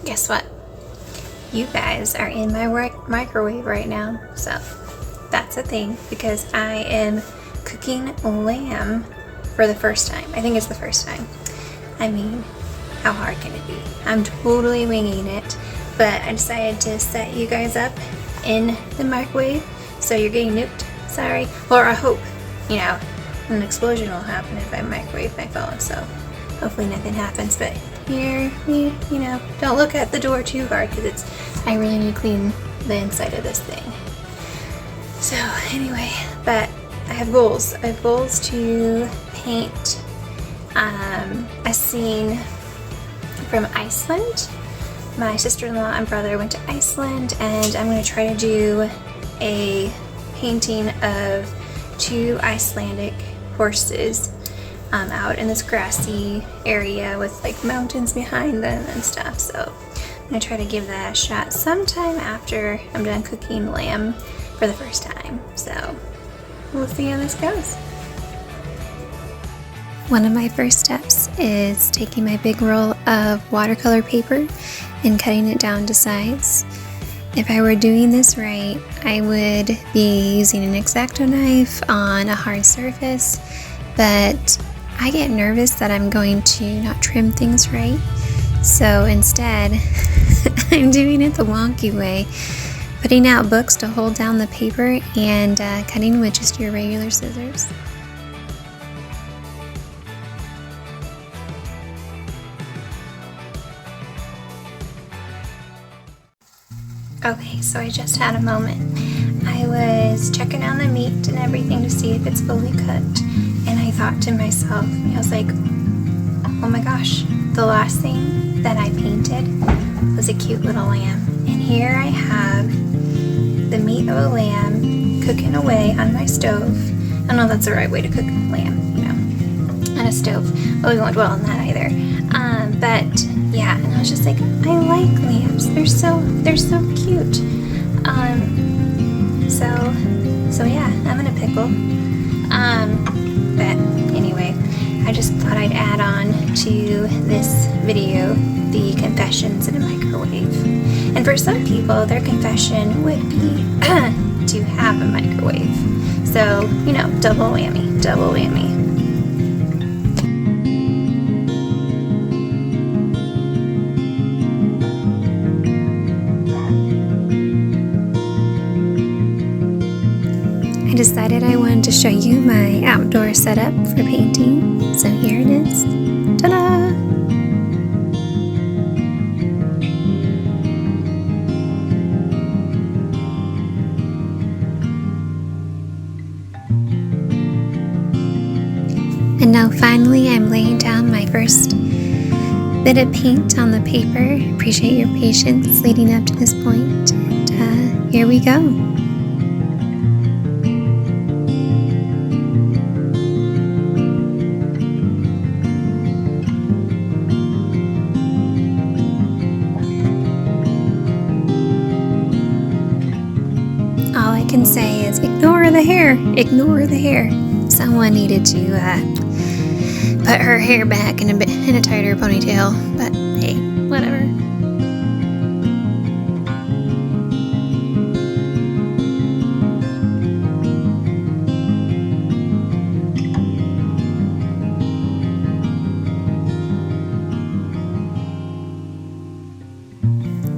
guess what? You guys are in my microwave right now, so that's a thing because I am cooking lamb for the first time. I think it's the first time. I mean, how hard can it be? I'm totally winging it, but I decided to set you guys up in the microwave, so you're getting nuked. Sorry. Or I hope, an explosion will happen if I microwave my phone, so hopefully nothing happens. But here, don't look at the door too hard because I really need to clean the inside of this thing. So anyway, but I have goals. I have goals to paint a scene from Iceland. My sister-in-law and brother went to Iceland, and I'm going to try to do a painting of 2 Icelandic horses out in this grassy area with like mountains behind them and stuff. So I'm going to try to give that a shot sometime after I'm done cooking lamb for the first time. So we'll see how this goes. One of my first steps is taking my big roll of watercolor paper and cutting it down to size. If I were doing this right, I would be using an X-Acto knife on a hard surface, but I get nervous that I'm going to not trim things right. So instead, I'm doing it the wonky way, putting out books to hold down the paper and cutting with just your regular scissors. Okay, so I just had a moment. I was checking on the meat and everything to see if it's fully cooked, and I thought to myself, I was like, oh my gosh, the last thing that I painted was a cute little lamb. And here I have the meat of a lamb cooking away on my stove. I don't know if that's the right way to cook lamb, on a stove. But we won't dwell on that either. But yeah, and I was just like, I like lambs. They're so cute. So yeah, I'm in a pickle. But anyway, I just thought I'd add on to this video the confessions in a microwave. And for some people, their confession would be to have a microwave. So, double whammy, double whammy. I decided I wanted to show you my outdoor setup for painting, so here it is. Ta-da! And now finally I'm laying down my first bit of paint on the paper. Appreciate your patience leading up to this point, and here we go. All I can say is ignore the hair, ignore the hair. Someone needed to put her hair back in a tighter ponytail, but hey, whatever.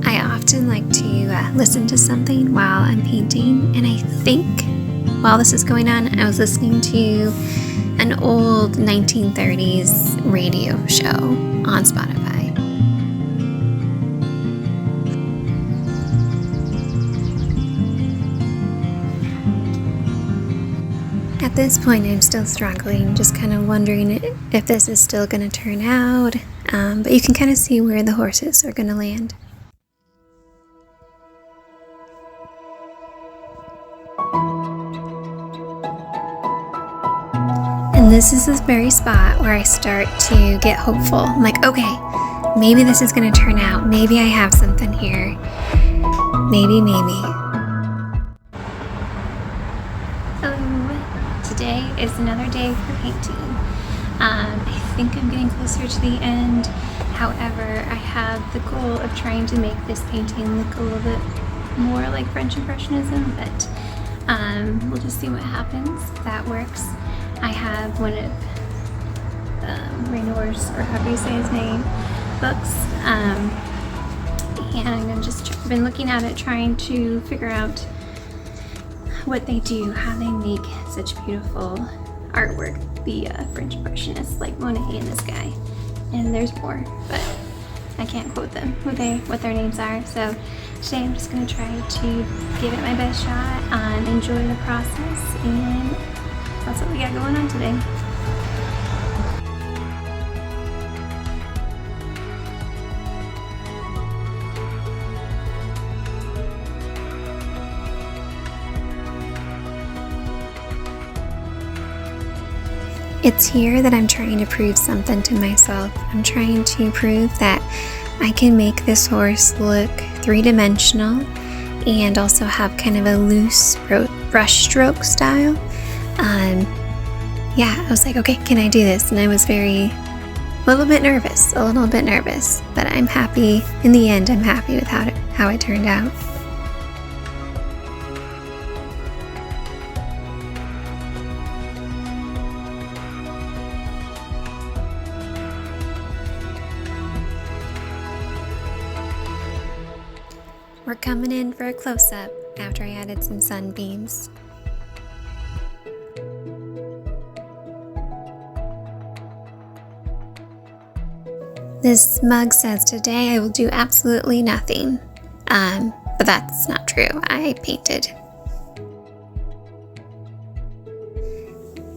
I often like to listen to something while I'm painting, and I think while this is going on, I was listening to an old 1930s radio show on Spotify. At this point, I'm still struggling, just kind of wondering if this is still going to turn out, but you can kind of see where the horses are going to land. And this is this very spot where I start to get hopeful. I'm like, okay, maybe this is going to turn out. Maybe I have something here. Maybe. Today is another day for painting. I think I'm getting closer to the end. However, I have the goal of trying to make this painting look a little bit more like French Impressionism, but we'll just see what happens, if that works. I have one of Renoir's, or however you say his name, books, and I'm just been looking at it, trying to figure out what they do, how they make such beautiful artwork, the French Impressionists like Monet and this guy. And there's more, but I can't quote them, what their names are. So today I'm just going to try to give it my best shot and enjoy the process, and that's what we got going on today. It's here that I'm trying to prove something to myself. I'm trying to prove that I can make this horse look three-dimensional and also have kind of a loose brush stroke style. Yeah, I was like, okay, can I do this? And I was a little bit nervous, but I'm happy. In the end, I'm happy with how it turned out. We're coming in for a close-up after I added some sunbeams. This mug says, "Today I will do absolutely nothing." But that's not true. I painted.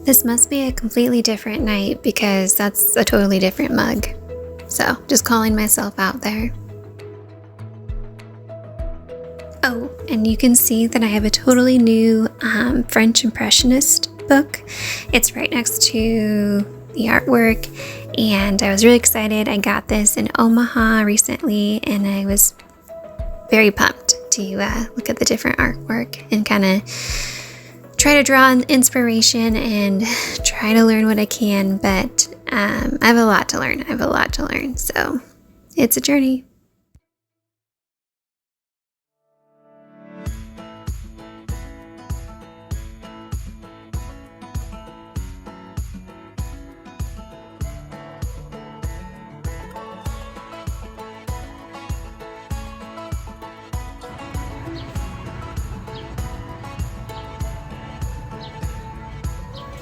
This must be a completely different night because that's a totally different mug. So, just calling myself out there. Oh, and you can see that I have a totally new French Impressionist book. It's right next to the artwork, and I was really excited. I got this in Omaha recently, and I was very pumped to look at the different artwork and kind of try to draw inspiration and try to learn what I can, but I have a lot to learn. So it's a journey.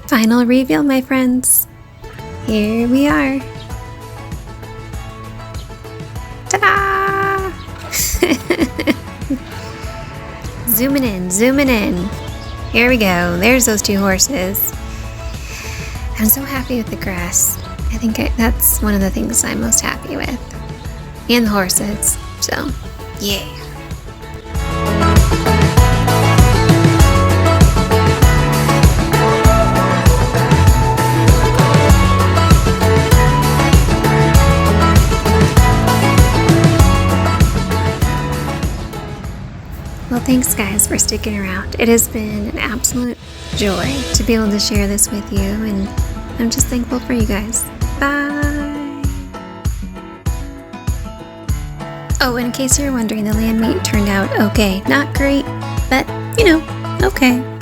Final reveal, my friends. Here we are. Ta-da! Zooming in. Here we go. There's those two horses. I'm so happy with the grass. I think that's one of the things I'm most happy with. And the horses. So, yeah. Well, thanks guys for sticking around. It has been an absolute joy to be able to share this with you, and I'm just thankful for you guys. Bye! Oh, in case you're wondering, the lamb meat turned out okay. Not great, but, okay.